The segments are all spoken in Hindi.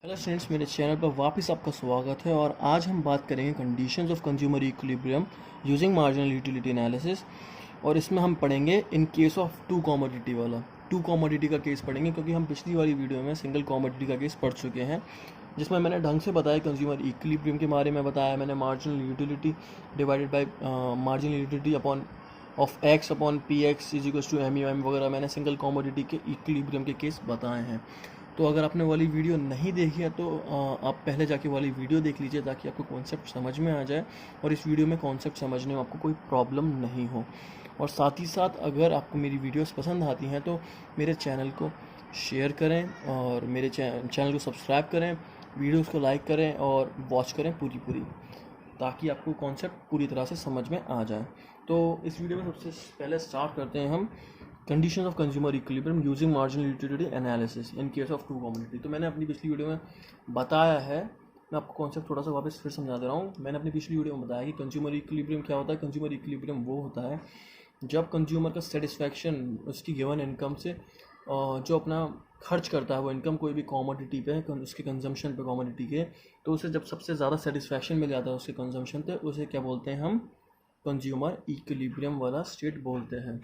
हेलो फ्रेंड्स, मेरे चैनल पर वापस आपका स्वागत है। और आज हम बात करेंगे conditions of consumer equilibrium using marginal utility analysis. और इसमें हम पढ़ेंगे in case of two commodity वाला, टू कमोडिटी का केस पढ़ेंगे, क्योंकि हम पिछली वाली वीडियो में सिंगल कमोडिटी का केस पढ़ चुके हैं, जिसमें मैंने ढंग से बताया कंज्यूमर इक्विलिब्रियम के बारे में बताया मैंने, marginal utility divided by marginal utility upon of X upon P X is equals to M U M वगैरह मैंने सिंगल कमोडिटी के इक्विलिब्रियम के केस बताए हैं। तो अगर आपने वाली वीडियो नहीं देखी है तो आप पहले जाके वाली वीडियो देख लीजिए, ताकि आपको कॉन्सेप्ट समझ में आ जाए और इस वीडियो में कॉन्सेप्ट समझने में आपको कोई प्रॉब्लम नहीं हो। और साथ ही साथ अगर आपको मेरी वीडियोस पसंद आती हैं तो मेरे चैनल को शेयर करें और मेरे चैनल को सब्सक्राइब करें, वीडियोस को लाइक करें और वॉच करें पूरी, ताकि आपको कॉन्सेप्ट पूरी तरह से समझ में आ जाए। तो इस वीडियो में सबसे पहले स्टार्ट करते हैं हम condition of consumer equilibrium using marginal utility analysis in case of two commodity. तो मैंने अपनी पिछली वीडियो में बताया है, मैं आपको कॉन्सेप्ट थोड़ा सा वापस फिर समझा दे रहा हूँ। मैंने अपनी पिछली वीडियो में बताया कि कंज्यूमर इक्विलिब्रियम क्या होता है। कंज्यूमर इक्विलिब्रियम वो होता है जब कंज्यूमर का सेटिस्फैक्शन उसकी गिवन इनकम से जो अपना खर्च करता है वो इनकम कोई भी कमोडिटी पे है, उसके कंजम्पशन पे कमोडिटी के, तो उसे जब सबसे ज़्यादा सेटिस्फैक्शन मिल जाता है उसके कंजम्पशन पे, उसे क्या बोलते हैं हम, कंज्यूमर इक्विलिब्रियम वाला स्टेट बोलते हैं।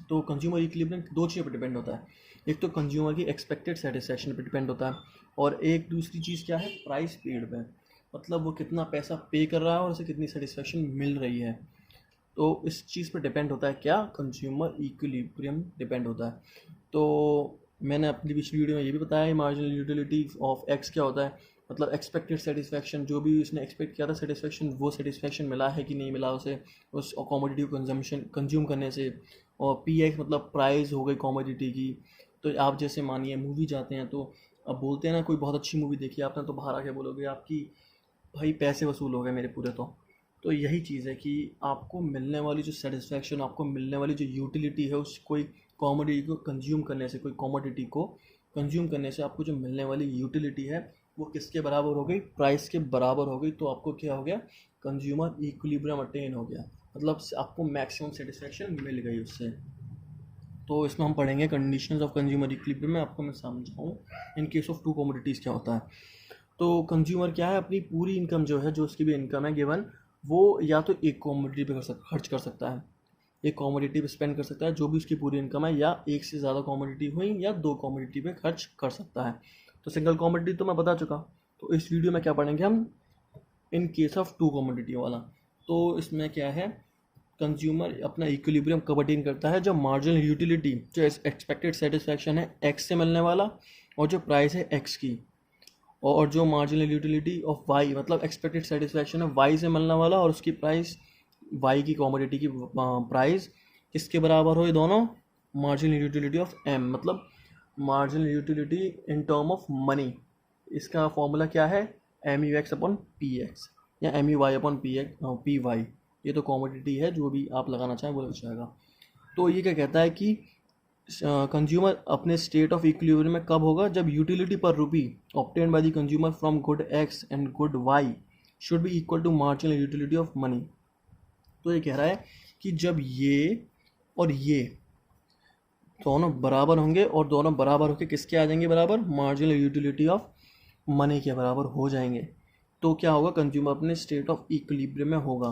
तो कंज्यूमर इक्विलिब्रियम दो चीज़ों पर डिपेंड होता है, एक तो कंज्यूमर की एक्सपेक्टेड सेटिस्फैक्शन पर डिपेंड होता है, और एक दूसरी चीज़ क्या है, प्राइस पेड पे, मतलब वो कितना पैसा पे कर रहा है और उसे कितनी सेटिस्फैक्शन मिल रही है। तो इस चीज़ पर डिपेंड होता है क्या, कंज्यूमर इक्विलिब्रियम डिपेंड होता है। तो मैंने अपनी पिछली वीडियो में ये भी बताया है मार्जिनल यूटिलिटी ऑफ एक्स क्या होता है, मतलब एक्सपेक्टेड सेटिस्फैक्शन, जो भी उसने एक्सपेक्ट किया था सेटिस्फैक्शन, वो सेटिस्फैक्शन मिला है कि नहीं मिला उसे उस कमोडिटी को कंज्यूम करने से। और पी एक्स मतलब प्राइस हो गई कमोडिटी की। तो आप जैसे मानिए मूवी जाते हैं, तो अब बोलते हैं ना, कोई बहुत अच्छी मूवी देखी आपने, तो बाहर आके बोलोगे आपकी भाई पैसे वसूल हो गए मेरे पूरे। तो यही चीज़ है कि आपको मिलने वाली जो सेटिस्फैक्शन, आपको मिलने वाली जो यूटिलिटी है उस कोई कमोडिटी को कंज्यूम करने से, कोई कमोडिटी को कंज्यूम करने से आपको जो मिलने वाली यूटिलिटी है वो किसके बराबर हो गई, प्राइस के बराबर हो गई। तो आपको क्या हो गया, कंज्यूमर इक्विलिब्रियम अटेन हो गया, मतलब आपको मैक्सिमम सेटिस्फैक्शन मिल गई उससे। तो इसमें हम पढ़ेंगे कंडीशंस ऑफ कंज्यूमर इक्विलिब्रियम में, आपको मैं समझाऊँ in case of two commodities क्या होता है। तो कंज्यूमर क्या है, अपनी पूरी इनकम जो है, जो उसकी भी इनकम है गिवन, वो या तो एक कमोडिटी पे खर्च कर सकता है, एक कमोडिटी पे स्पेंड कर सकता है जो भी उसकी पूरी इनकम है, या एक से ज़्यादा कमोडिटी हुई या दो कमोडिटी पे खर्च कर सकता है। तो सिंगल कमोडिटी तो मैं बता चुका। तो इस वीडियो में क्या पढ़ेंगे हम, in case of two commodity वाला। तो इसमें क्या है, कंज्यूमर अपना इक्विलिब्रियम कब अटेन करता है, जब मार्जिनल यूटिलिटी, जो एक्सपेक्टेड सेटिस्फैक्शन है एक्स से मिलने वाला, और जो प्राइस है एक्स की, और जो मार्जिनल यूटिलिटी ऑफ वाई, मतलब एक्सपेक्टेड सेटिस्फैक्शन है वाई से मिलने वाला, और उसकी प्राइस वाई की कमोडिटी की प्राइस किसके बराबर हो, ये दोनों मार्जिनल यूटिलिटी ऑफ एम, मतलब marginal utility in term of money. इसका फॉर्मूला क्या है, M U X upon P X या M U Y upon P Y. ये तो कमोडिटी है, जो भी आप लगाना चाहें वो लग जाएगा। तो ये क्या कहता है कि कंज्यूमर अपने स्टेट ऑफ इक्विलिब्रियम में कब होगा, जब utility per rupee obtained by the consumer from good X and good Y should be equal to marginal utility of money. तो ये कह रहा है कि जब ये और ये दोनों बराबर होंगे, और दोनों बराबर होकर किसके आ जाएंगे बराबर, मार्जिनल यूटिलिटी ऑफ मनी के बराबर हो जाएंगे, तो क्या होगा, कंज्यूमर अपने स्टेट ऑफ इक्विलिब्रियम में होगा।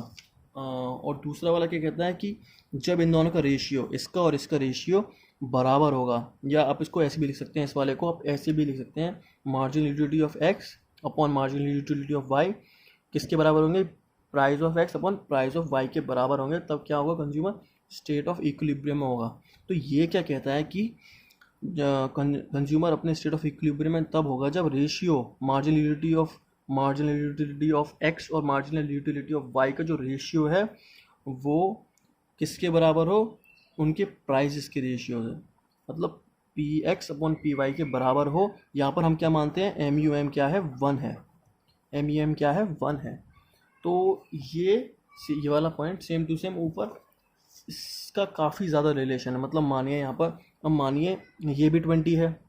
और दूसरा वाला क्या कहता है कि जब इन दोनों का रेशियो, इसका और इसका रेशियो बराबर होगा, या आप इसको ऐसे भी लिख सकते हैं, इस वाले को आप ऐसे भी लिख सकते हैं, marginal utility of X upon marginal utility of Y किसके बराबर होंगे, price of X upon price of Y के बराबर होंगे, तब क्या होगा, कंज्यूमर स्टेट ऑफ इक्विलिब्रियम में होगा। तो ये क्या कहता है कि कंज्यूमर अपने स्टेट ऑफ इक्विलिब्रियम में तब होगा जब ratio marginal utility of x और मार्जिनल यूटिलिटी ऑफ वाई का जो रेशियो है वो किसके बराबर हो, उनके प्राइसेस के रेशियो से, मतलब P X upon P Y के बराबर हो। यहाँ पर हम क्या मानते हैं, एम यू एम क्या है, 1 है, एम यू एम क्या है, 1 है। तो ये वाला पॉइंट सेम टू सेम ऊपर इसका काफ़ी ज़्यादा रिलेशन है। मतलब मानिए यहाँ पर, अब मानिए ये भी 20 है,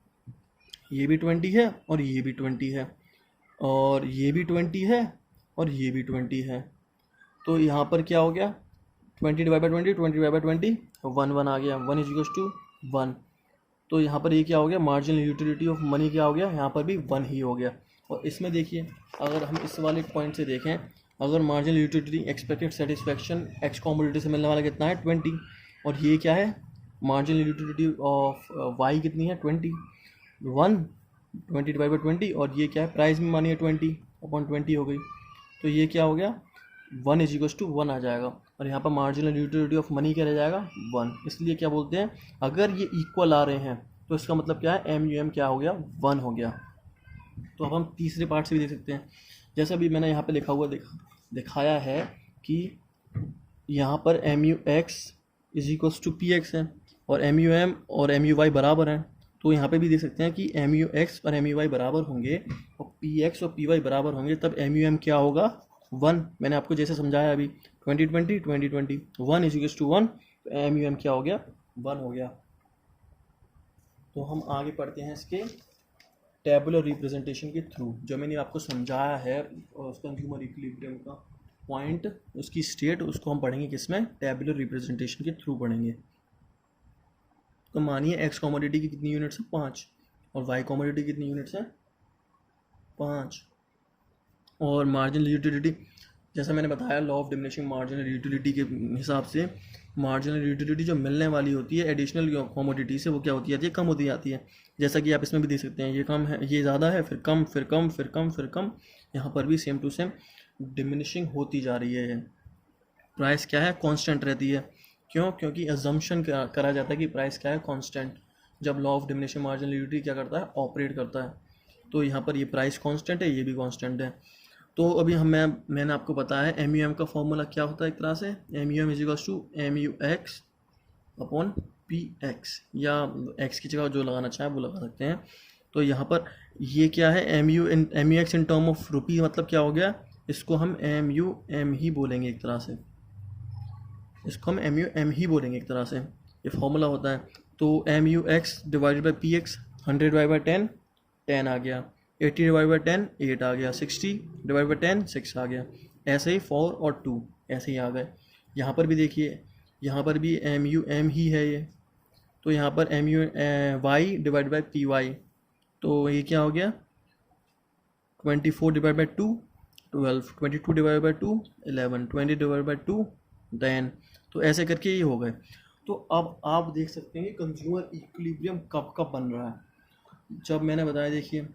ये भी 20 है, और ये भी 20 है, और ये भी 20 है, और ये भी 20 है। तो यहाँ पर क्या हो गया, 20 डिवाइड बाई 20, 20 डिवाइड बाई 20, 1 1 आ गया, 1 इज इक्वल्स टू 1। तो यहाँ पर ये क्या हो गया, मार्जिनल यूटिलिटी ऑफ मनी क्या हो गया, यहाँ पर भी 1 ही हो गया। और इसमें देखिए अगर हम इस वाले पॉइंट से देखें, अगर marginal utility expected satisfaction x commodity से मिलने वाला कितना है 20, और ये क्या है मार्जिनल यूटिलिटी ऑफ वाई कितनी है 20, 20 डिवाइड बाई 20, और ये क्या है प्राइस में मानिए 20/20 हो गई, तो ये क्या हो गया 1 आ जाएगा। और यहाँ पर मार्जिनल यूटिलिटी ऑफ मनी क्या रह जाएगा 1, इसलिए क्या बोलते हैं अगर ये इक्वल आ रहे हैं तो इसका मतलब क्या है MUM क्या हो गया 1 हो गया। तो अब हम तीसरे पार्ट से भी देख सकते हैं, जैसा भी मैंने यहाँ पे लिखा हुआ दिखाया है कि यहाँ पर MUX = PX है और MUM और MUY बराबर हैं, तो यहाँ पे भी देख सकते हैं कि MUX और MUY बराबर होंगे और PX और PY बराबर होंगे, तब MUM क्या होगा 1। मैंने आपको जैसे समझाया अभी 2020 2020 1 = 1, तो MUM क्या हो गया 1 हो गया। तो हम आगे पढ़ते हैं इसके टेबुलर रिप्रेजेंटेशन के थ्रू, जो मैंने आपको समझाया है कंज्यूमर इक्विलिब्रियम का पॉइंट, उसकी स्टेट, उसको हम पढ़ेंगे किसमें, टेबुलर रिप्रेजेंटेशन के थ्रू पढ़ेंगे। तो मानिए एक्स कॉमोडिटी की कितनी यूनिट्स हैं 5, और वाई कॉमोडिटी कितनी यूनिट्स हैं 5, और मार्जिनल यूटिलिटी जैसा मैंने बताया law of diminishing marginal utility के हिसाब से मार्जिनल यूटिलिटी जो मिलने वाली होती है एडिशनल कॉमोडिटी से वो क्या होती जाती है, कम होती जाती है। जैसा कि आप इसमें भी देख सकते हैं, ये कम है, ये ज़्यादा है, फिर कम, फिर कम, फिर कम, फिर कम, यहाँ पर भी सेम टू सेम डिमिनिशिंग होती जा रही है। प्राइस क्या है कांस्टेंट रहती है, क्यों, क्योंकि अजम्पशन करा जाता है कि प्राइस क्या है कांस्टेंट, जब law of diminishing marginal utility क्या करता है ऑपरेट करता है। तो यहाँ पर ये प्राइस कांस्टेंट है, ये भी कांस्टेंट है। तो अभी मैंने आपको बताया है MUM का फॉर्मूला क्या होता है, एक तरह से MUM = MUX अपॉन PX, या X की जगह जो लगाना चाहे वो लगा सकते हैं। तो यहाँ पर ये क्या है MUX in term of rupee, मतलब क्या हो गया, इसको हम MUM ही बोलेंगे एक तरह से, इसको हम MUM ही बोलेंगे एक तरह से, ये फॉर्मूला होता है। तो MUX divided by PX 100 divide by 10 10 आ गया, 80 डिवाइड बाई 10 8 आ गया, 60 डिवाइड बाई 10 6 आ गया, ऐसे ही 4 और 2 ऐसे ही आ गए। यहाँ पर भी देखिए, यहाँ पर भी MUM ही है ये, तो यहाँ पर MUY डिवाइड बाई PY, तो ये क्या हो गया 24 divide by 2 12, 22 divide by 2 11, 20 divide by 2 10, तो ऐसे करके ये हो गए। तो अब आप देख सकते हैं कि कंज्यूमर इक्विलिब्रियम कब कब बन रहा है, जब मैंने बताया देखिए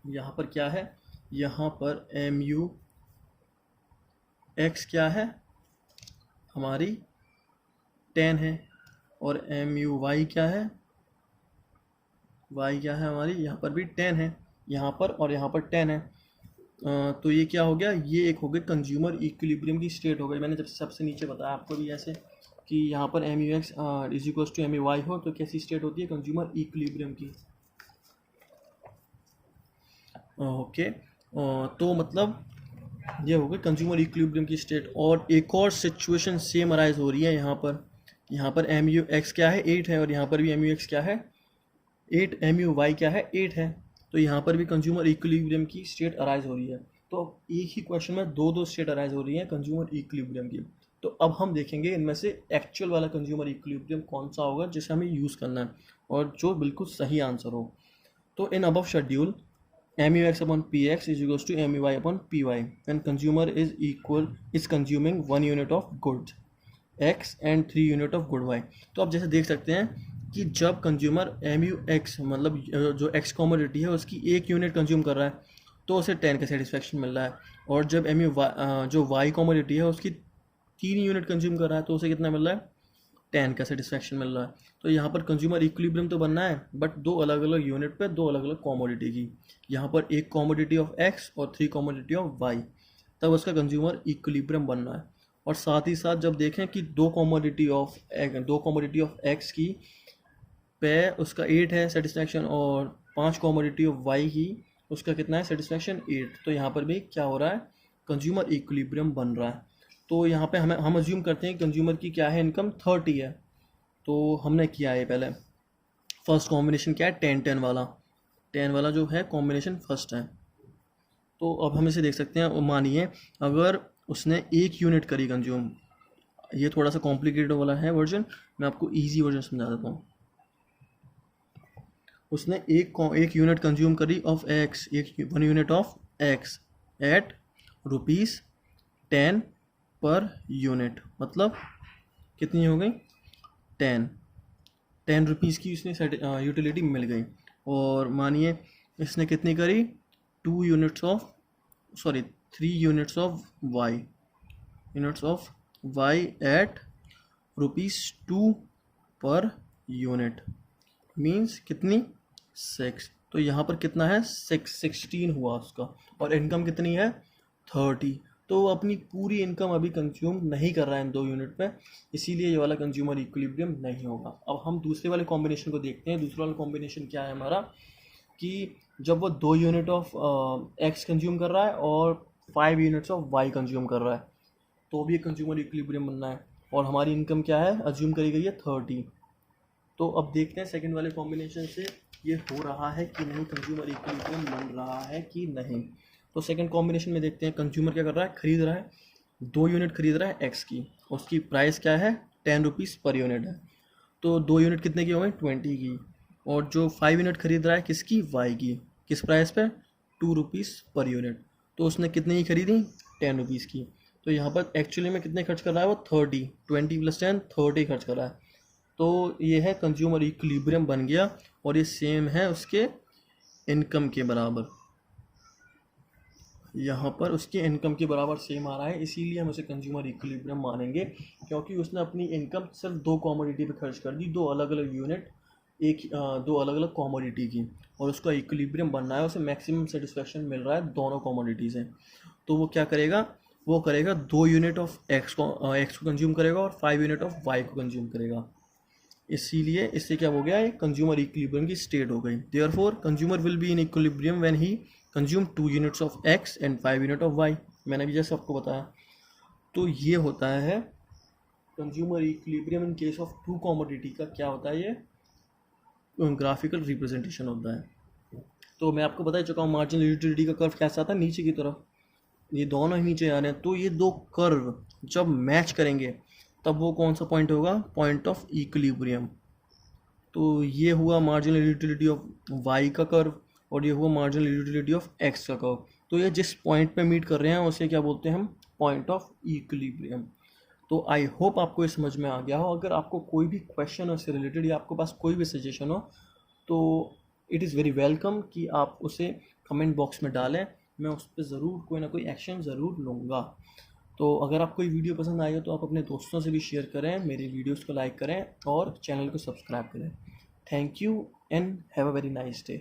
यहाँ पर क्या है, यहाँ पर MUX क्या है हमारी 10 है, और MUY क्या है, Y क्या है हमारी, यहाँ पर भी 10 है, यहाँ पर और यहाँ पर 10 है। तो ये क्या हो गया, ये एक हो गई कंज्यूमर इक्विलिब्रियम की स्टेट हो गई। मैंने जब सबसे नीचे बताया आपको भी ऐसे कि यहाँ पर MUX = MUY हो तो कैसी स्टेट होती है कंज्यूमर इक्विलिब्रियम की। ओके, तो मतलब ये हो गई कंज्यूमर इक्विलिब्रियम की स्टेट। और एक और सिचुएशन सेम अराइज हो रही है यहाँ पर MUX क्या है 8 है, और यहाँ पर भी MUX क्या है 8, MUY क्या है 8 है, तो यहाँ पर भी कंज्यूमर इक्विलिब्रियम की स्टेट अराइज हो रही है। तो एक ही क्वेश्चन में दो स्टेट अराइज हो रही है कंज्यूमर इक्विलिब्रियम की। तो अब हम देखेंगे इनमें से एक्चुअल वाला कंज्यूमर इक्विलिब्रियम कौन सा होगा जिसे हमें यूज़ करना है और जो बिल्कुल सही आंसर हो। तो in above schedule MUX upon PX = MUY upon PY when consumer is consuming 1 unit of goods X and 3 unit of good Y। तो आप जैसे देख सकते हैं कि जब कंज्यूमर MUX मतलब जो X कॉमोडिटी है उसकी 1 यूनिट कंज्यूम कर रहा है तो उसे 10 का सेटिस्फेक्शन मिल रहा है, और जब जो Y कॉमोडिटी है उसकी 3 यूनिट कंज्यूम कर रहा है तो उसे कितना मिल रहा है 10 का सेटिस्फेक्शन मिल रहा है। तो यहाँ पर कंज्यूमर इक्विलिब्रियम तो बनना है बट 2 अलग अलग यूनिट पे 2 अलग अलग कॉमोडिटी की, यहाँ पर 1 कॉमोडिटी ऑफ X और 3 कॉमोडिटी ऑफ Y, तब उसका कंज्यूमर इक्विलिब्रियम बनना है। और साथ ही साथ जब देखें कि 2 कॉमोडिटी ऑफ X की पे उसका 8 है सेटिस्फेक्शन और 5 कॉमोडिटी ऑफ Y की उसका कितना है सेटिस्फेक्शन 8, तो यहाँ पर भी क्या हो रहा है कंज्यूमर इक्विलिब्रियम बन रहा है। तो यहाँ पे हम अज्यूम करते हैं कंज्यूमर की क्या है इनकम 30 है, तो हमने किया है पहले फर्स्ट कॉम्बिनेशन क्या है 10 वाला जो है कॉम्बिनेशन फर्स्ट है। तो अब हम इसे देख सकते हैं, मानिए अगर उसने 1 यूनिट करी कंज्यूम, ये थोड़ा सा कॉम्प्लिकेटेड वाला है वर्जन, मैं आपको ईजी वर्जन समझा देता हूँ। उसने एक यूनिट कंज्यूम करी ऑफ एक्स, एक 1 unit of x eight ₹10 per unit, मतलब कितनी हो गई 10 रुपीज़ की उसने यूटिलिटी मिल गई। और मानिए इसने कितनी करी 3 units of Y eight ₹2 per unit, means कितनी 6। तो यहाँ पर कितना है 16 हुआ उसका, और इनकम कितनी है 30। तो वो अपनी पूरी इनकम अभी कंज्यूम नहीं कर रहा है इन 2 यूनिट पे, इसीलिए ये वाला कंज्यूमर इक्विलिब्रियम नहीं होगा। अब हम दूसरे वाले कॉम्बिनेशन को देखते हैं। दूसरा वाला कॉम्बिनेशन क्या है हमारा, कि जब वो 2 यूनिट ऑफ एक्स कंज्यूम कर रहा है और 5 यूनिट्स ऑफ वाई कंज्यूम कर रहा है, तो भी एक कंज्यूमर इक्विलिब्रियम बनना है। और हमारी इनकम क्या है, अज्यूम करी गई है 30। तो अब देखते हैं सेकंड वाले कॉम्बिनेशन से ये हो रहा है कि नहीं, कंज्यूमर इक्विलिब्रियम बन रहा है कि नहीं। तो सेकंड कॉम्बिनेशन में देखते हैं, कंज्यूमर क्या कर रहा है, खरीद रहा है 2 यूनिट खरीद रहा है एक्स की, उसकी प्राइस क्या है 10 रुपीज़ पर यूनिट है। तो 2 यूनिट कितने की हो गई 20 की। और जो 5 यूनिट खरीद रहा है किसकी, वाई की, किस प्राइस पे 2 रुपीज़ पर यूनिट। तो उसने कितने की खरीदी 10 रुपीज़ की। तो यहाँ पर एक्चुअली में कितने खर्च कर रहा है वो 30, 20 + 10 30 खर्च कर रहा है। तो ये है कंज्यूमर इक्विलिब्रियम बन गया, और ये सेम है उसके इनकम के बराबर। यहाँ पर उसके इनकम के बराबर सेम आ रहा है, इसीलिए हम उसे कंज्यूमर इक्विलिब्रियम मानेंगे, क्योंकि उसने अपनी इनकम सिर्फ 2 कॉमोडिटी पे खर्च कर दी, 2 अलग अलग यूनिट, 2 अलग अलग कॉमोडिटी की, और उसका इक्विलिब्रियम बनना है, उसे मैक्सिमम सेटिस्फेक्शन मिल रहा है दोनों कॉमोडिटी से। तो वो क्या करेगा, वो करेगा 2 यूनिट ऑफ एक्स को कंज्यूम करेगा और 5 यूनिट ऑफ वाई को कंज्यूम करेगा। इसीलिए इससे क्या हो गया, एक कंज्यूमर इक्विलिब्रियम की स्टेट हो गई। Therefore consumer will be in equilibrium when he consume 2 units of X and 5 unit of Y. मैंने भी जैसे आपको बताया। तो ये होता है consumer equilibrium in case of 2 commodity का क्या होता है, ये ग्राफिकल रिप्रेजेंटेशन होता है। तो मैं आपको बता चुका हूँ मार्जिनल यूटिलिटी का कर्व कैसा आता है, नीचे की तरफ, ये दोनों ही नीचे आ रहे हैं। तो ये 2 कर्व जब मैच करेंगे तब वो कौन सा पॉइंट होगा, पॉइंट ऑफ इक्विलिब्रियम। तो ये हुआ मार्जिनल यूटिलिटी ऑफ वाई का कर्व, और ये हुआ मार्जिनल यूटिलिटी ऑफ एक्स का कर्व। तो ये जिस पॉइंट पे मीट कर रहे हैं उसे क्या बोलते हैं हम, पॉइंट ऑफ इक्विलिब्रियम। तो आई होप आपको ये समझ में आ गया हो। अगर आपको कोई भी क्वेश्चन उससे रिलेटेड या आपके पास कोई भी सजेशन हो, तो इट इज़ वेरी वेलकम कि आप उसे कमेंट बॉक्स में डालें। मैं उस पर ज़रूर कोई ना कोई एक्शन ज़रूर लूँगा। तो अगर आपको ये वीडियो पसंद आई हो तो आप अपने दोस्तों से भी शेयर करें, मेरी वीडियोस को लाइक करें और चैनल को सब्सक्राइब करें। Thank you and have a very nice day.